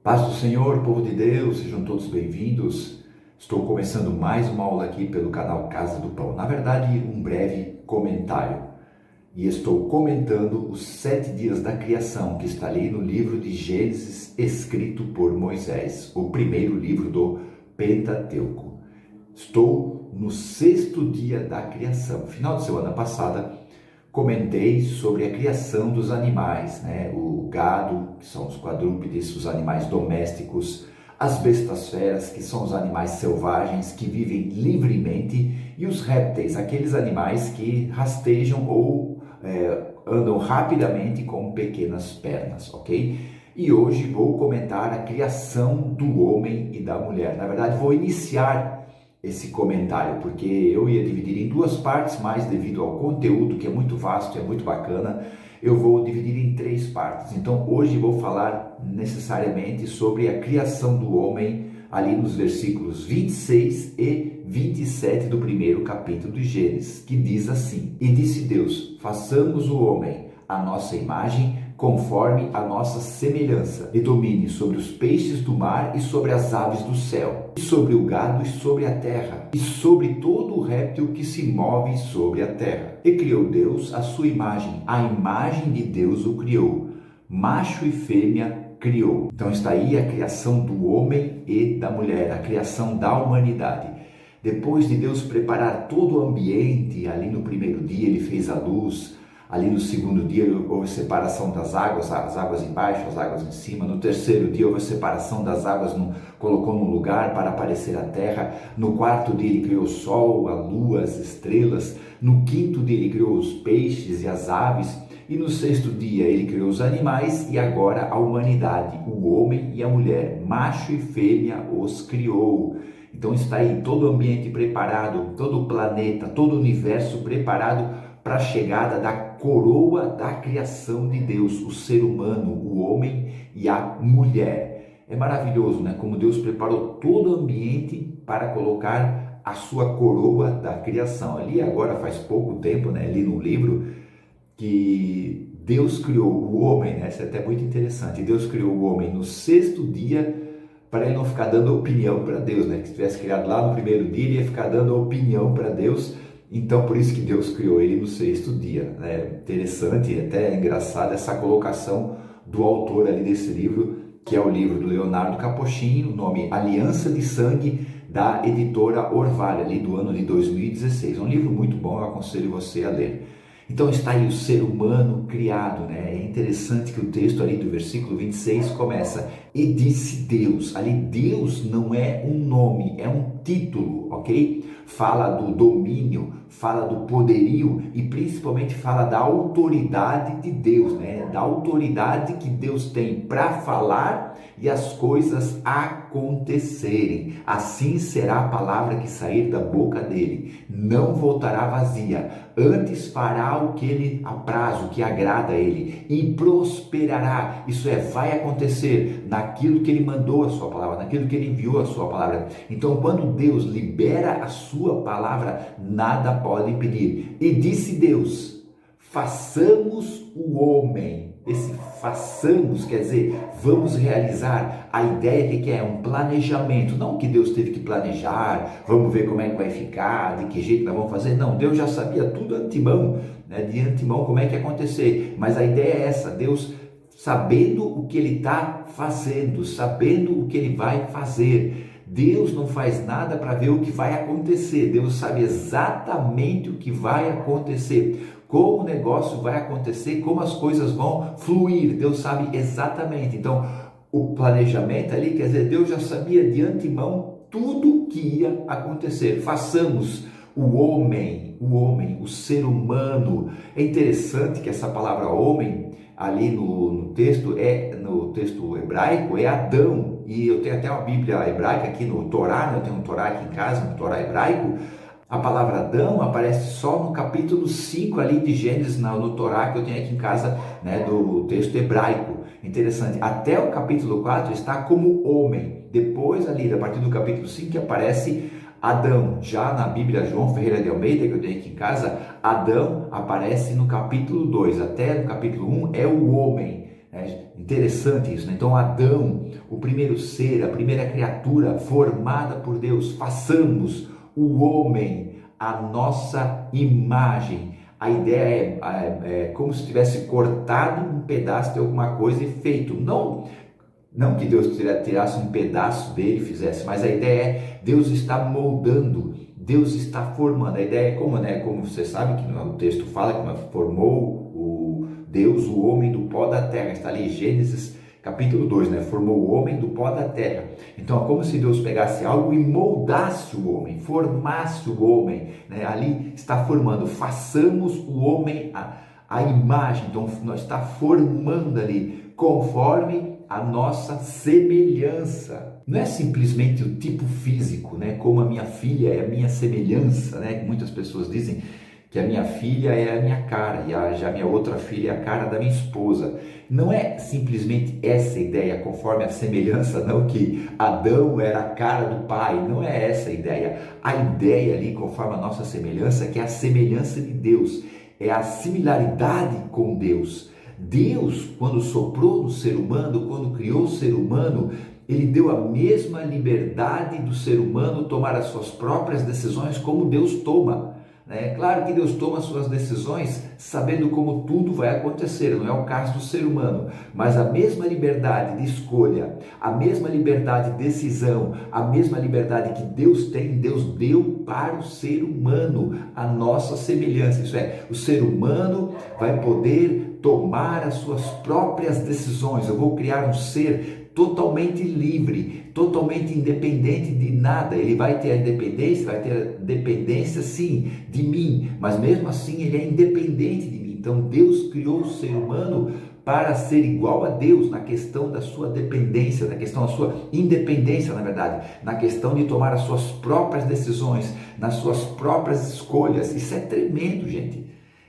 Paz do Senhor, povo de Deus, sejam todos bem-vindos. Estou começando mais uma aula aqui pelo canal Casa do Pão. Na verdade, um breve comentário. E estou comentando os 7 dias da criação, que está ali no livro de Gênesis, escrito por Moisés, o primeiro livro do Pentateuco. Estou no 6º dia da criação. Final de semana passada, comentei sobre a criação dos animais, o gado, que são os quadrúpedes, os animais domésticos, as bestas feras, que são os animais selvagens que vivem livremente, e os répteis, aqueles animais que rastejam ou andam rapidamente com pequenas pernas, ok? E hoje vou comentar a criação do homem e da mulher. Na verdade, vou iniciar esse comentário, porque eu ia dividir em 2 partes, mas devido ao conteúdo, que é muito vasto, é muito bacana, eu vou dividir em 3 partes. Então hoje vou falar necessariamente sobre a criação do homem, ali nos versículos 26 e 27 do primeiro capítulo de Gênesis, que diz assim: E disse Deus, façamos o homem à nossa imagem, conforme a nossa semelhança, e domine sobre os peixes do mar e sobre as aves do céu, e sobre o gado e sobre a terra, e sobre todo o réptil que se move sobre a terra. E criou Deus a sua imagem, a imagem de Deus o criou, macho e fêmea criou. Então está aí a criação do homem e da mulher, a criação da humanidade. Depois de Deus preparar todo o ambiente, ali no primeiro dia ele fez a luz. Ali no 2º dia houve separação das águas, as águas embaixo, as águas em cima. No 3º dia houve separação das águas, colocou num lugar para aparecer a terra. No 4º dia ele criou o sol, a lua, as estrelas. No 5º dia ele criou os peixes e as aves. E no 6º dia ele criou os animais e agora a humanidade, o homem e a mulher, macho e fêmea os criou. Então está aí todo o ambiente preparado, todo o planeta, todo o universo preparado para a chegada da coroa da criação de Deus, o ser humano, o homem e a mulher. É maravilhoso, né? Como Deus preparou todo o ambiente para colocar a sua coroa da criação. Ali agora faz pouco tempo, né? Li no livro que Deus criou o homem, né? Isso é até muito interessante. Deus criou o homem no 6º dia para ele não ficar dando opinião para Deus, né? Que se tivesse criado lá no 1º dia, ele ia ficar dando opinião para Deus. Então, por isso que Deus criou ele no 6º dia. É interessante e até engraçado essa colocação do autor ali desse livro, que é o livro do Leonardo Capochin, o nome Aliança de Sangue, da editora Orvalho, ali do ano de 2016. É um livro muito bom, eu aconselho você a ler. Então está aí o ser humano criado, né? É interessante que o texto ali do versículo 26 começa: E disse Deus. Ali Deus não é um nome, é um título, ok? Fala do domínio, fala do poderio e principalmente fala da autoridade de Deus, né? Da autoridade que Deus tem para falar e as coisas acontecerem. Assim será a palavra que sair da boca dele. Não voltará vazia, antes fará o que ele apraz, o que agrada a ele, e prosperará. Isso é, vai acontecer naquilo que ele mandou a sua palavra, naquilo que ele enviou a sua palavra. Então, quando Deus libera a sua palavra, nada pode impedir. E disse Deus: façamos o homem. Esse façamos quer dizer, vamos realizar. A ideia que é um planejamento, não que Deus teve que planejar, vamos ver como é que vai ficar, de que jeito nós vamos fazer. Não, Deus já sabia tudo de antemão, né? De antemão como é que ia acontecer. Mas a ideia é essa, Deus sabendo o que ele está fazendo, sabendo o que ele vai fazer. Deus não faz nada para ver o que vai acontecer. Deus sabe exatamente o que vai acontecer, como o negócio vai acontecer, como as coisas vão fluir. Deus sabe exatamente. Então, o planejamento ali, quer dizer, Deus já sabia de antemão tudo que ia acontecer. Façamos o homem, o ser humano. É interessante que essa palavra homem, ali no texto hebraico, é Adão. E eu tenho até uma Bíblia hebraica aqui no Torá, né? Eu tenho um Torá aqui em casa, um Torá hebraico. A palavra Adão aparece só no capítulo 5 ali de Gênesis, no Torá que eu tenho aqui em casa, né, do texto hebraico. Interessante. Até o capítulo 4 está como homem. Depois ali, a partir do capítulo 5, que aparece Adão. Já na Bíblia João Ferreira de Almeida, que eu tenho aqui em casa, Adão aparece no capítulo 2. Até no capítulo 1 é o homem. Interessante isso, né? Então Adão, o primeiro ser, a primeira criatura formada por Deus, façamos o homem a nossa imagem. A ideia é como se tivesse cortado um pedaço de alguma coisa e feito. Não que Deus tirasse um pedaço dele e fizesse, mas a ideia é Deus está moldando, Deus está formando. A ideia é como você sabe que o texto fala que formou Deus o homem do pó da terra. Está ali Gênesis capítulo 2, né? Formou o homem do pó da terra. Então é como se Deus pegasse algo e moldasse o homem, formasse o homem, né? Ali está formando, façamos o homem a imagem. Então nós está formando ali conforme a nossa semelhança. Não é simplesmente o tipo físico, né? Como a minha filha é a minha semelhança, né? Muitas pessoas dizem que a minha filha é a minha cara e já a minha outra filha é a cara da minha esposa. Não é simplesmente essa ideia, conforme a semelhança, não que Adão era a cara do pai, não é essa a ideia. A ideia ali, conforme a nossa semelhança, que é a semelhança de Deus, é a similaridade com Deus. Deus, quando soprou no ser humano, quando criou o ser humano, ele deu a mesma liberdade do ser humano tomar as suas próprias decisões como Deus toma. É claro que Deus toma suas decisões sabendo como tudo vai acontecer, não é o caso do ser humano, mas a mesma liberdade de escolha, a mesma liberdade de decisão, a mesma liberdade que Deus tem, Deus deu para o ser humano, a nossa semelhança. Isso é, o ser humano vai poder tomar as suas próprias decisões. Eu vou criar um ser totalmente livre, totalmente independente de nada. Ele vai ter a dependência sim de mim, mas mesmo assim ele é independente de mim. Então Deus criou o ser humano para ser igual a Deus na questão da sua dependência, na questão da sua independência, na verdade, na questão de tomar as suas próprias decisões, nas suas próprias escolhas. Isso é tremendo, gente.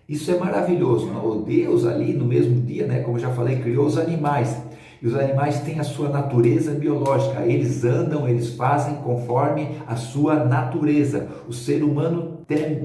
Isso é maravilhoso. O Deus ali no mesmo dia, né, como eu já falei, criou os animais. E os animais têm a sua natureza biológica, eles andam, eles fazem conforme a sua natureza. O ser humano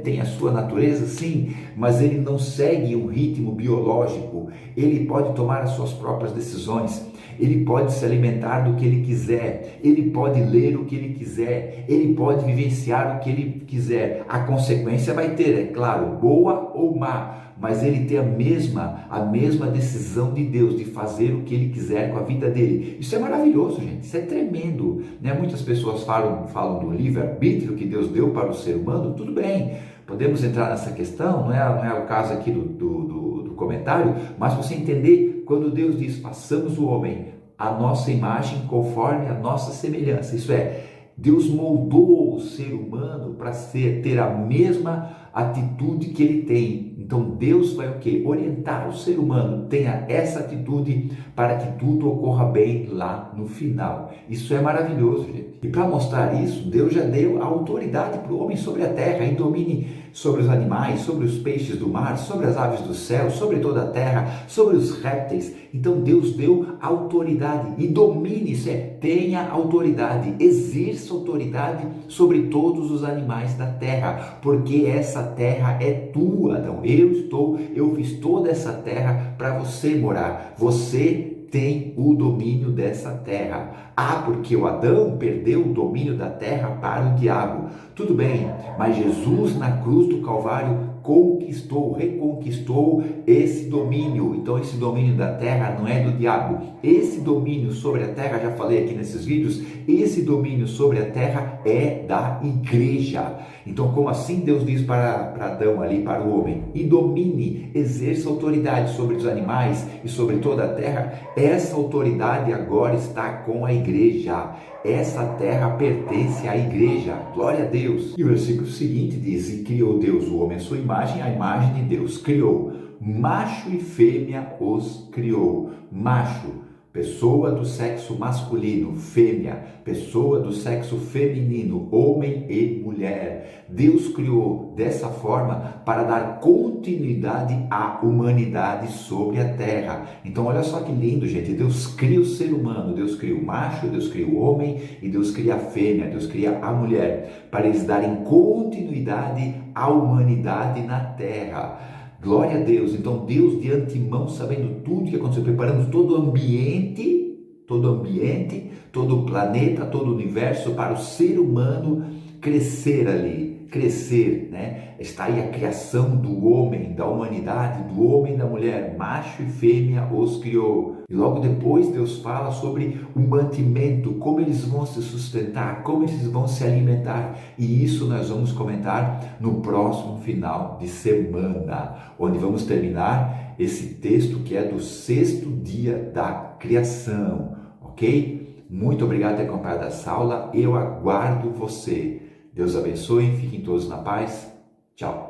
tem a sua natureza, sim, mas ele não segue um ritmo biológico. Ele pode tomar as suas próprias decisões, ele pode se alimentar do que ele quiser, ele pode ler o que ele quiser, ele pode vivenciar o que ele quiser. A consequência vai ter, é claro, boa ou má, mas ele tem a mesma decisão de Deus de fazer o que ele quiser com a vida dele. Isso é maravilhoso, gente, isso é tremendo, né? Muitas pessoas falam do livre-arbítrio que Deus deu para o ser humano. Tudo bem, podemos entrar nessa questão, não é o caso aqui do comentário, mas você entender, quando Deus diz, façamos o homem a nossa imagem conforme a nossa semelhança, isso é, Deus moldou o ser humano para ter a mesma atitude que ele tem. Então Deus vai o quê? Orientar o ser humano, tenha essa atitude para que tudo ocorra bem lá no final. Isso é maravilhoso, gente. E para mostrar isso, Deus já deu a autoridade para o homem sobre a terra, e domine sobre os animais, sobre os peixes do mar, sobre as aves do céu, sobre toda a terra, sobre os répteis. Então Deus deu autoridade e domine, isso é, tenha autoridade, exerça autoridade sobre todos os animais da terra, porque essa terra é tua, Adão. Eu fiz toda essa terra para você morar. Você tem o domínio dessa terra. Porque o Adão perdeu o domínio da terra para o diabo. Tudo bem, mas Jesus na cruz do Calvário reconquistou esse domínio. Então esse domínio da terra não é do diabo. Esse domínio sobre a terra, já falei aqui nesses vídeos, esse domínio sobre a terra é da igreja. Então como assim Deus diz para Adão ali, para o homem, e domine, exerça autoridade sobre os animais e sobre toda a terra? Essa autoridade agora está com a igreja. Essa terra pertence à igreja. Glória a Deus. E o versículo seguinte diz, e criou Deus o homem à sua imagem, a imagem de Deus criou. Macho e fêmea os criou. Macho, pessoa do sexo masculino, fêmea, pessoa do sexo feminino, homem e mulher. Deus criou dessa forma para dar continuidade à humanidade sobre a terra. Então olha só que lindo, gente. Deus cria o ser humano, Deus cria o macho, Deus cria o homem e Deus cria a fêmea, Deus cria a mulher, para eles darem continuidade à humanidade na terra. Glória a Deus. Então Deus de antemão, sabendo tudo que aconteceu, preparando todo o ambiente, todo o planeta, todo o universo para o ser humano crescer ali, né? Está aí a criação do homem, da humanidade, do homem e da mulher, macho e fêmea os criou. E logo depois Deus fala sobre o mantimento, como eles vão se sustentar, como eles vão se alimentar. E isso nós vamos comentar no próximo final de semana, onde vamos terminar esse texto que é do 6º dia da criação, ok? Muito obrigado por ter acompanhado essa aula, eu aguardo você. Deus abençoe, fiquem todos na paz. Tchau.